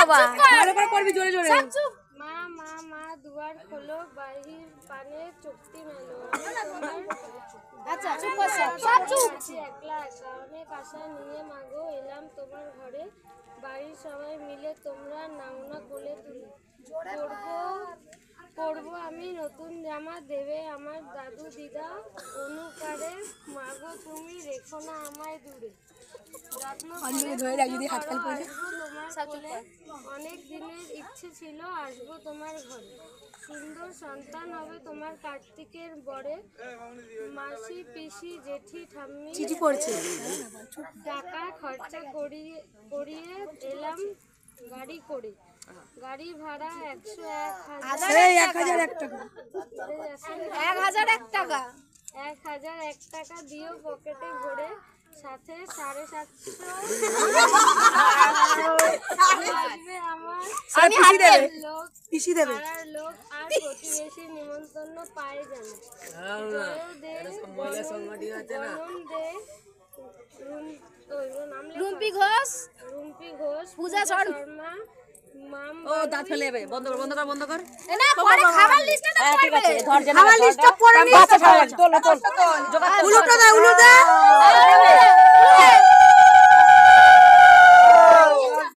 বাবা ভালো করে পড়বি জোরে জোরে। মা মা মা দুয়ার খোলো বাহির পানে চুক্তি মেলো। আচ্ছা চুপ কর সব চুপ। একলা একা অনেক আশা নিয়ে মাগো এলাম তোমার ঘরে। বাড়ির সবাই মিলে তোমরা নাও না কোলে তুলে। পরবো আমি নতুন জামা দেবে আমার দাদু দিদা অনুকারে। মাগো তুমি রেখো না আমায় দূরে। অনেক দিনের ইচ্ছে ছিল আসবো তোমার ঘরে। সুন্দর সন্তান হবে তোমার কার্তিকের বরে। মাসি পিসি জেঠি ঠাম্মি চিঠি পড়ছে। টাকা খরচা করিয়ে এলাম গাড়ি করে। গাড়ি ভাড়া 1001 টাকা। 1001 টাকা। 1001 টাকা দিও পকেটে ভরে। সাথে 750 আসবে আমার লোক পিসি দেবে। পাড়ার লোক আর প্রতিবেশী নিমন্ত্রণ পায় জানে। রুম্পি ঘোষ রুম্পি ঘোষ পূজা শর্মা মাম ও দাঁত ফেলে যাবে। বন্ধ কর বন্ধ কর বন্ধ কর। না পরে খাবার লিস্টটা ঠিক আছে পড়বে। ধর খাবার লিস্টটা পড়ে নিয়ে তোল তোল উলুটা দে উলু দে।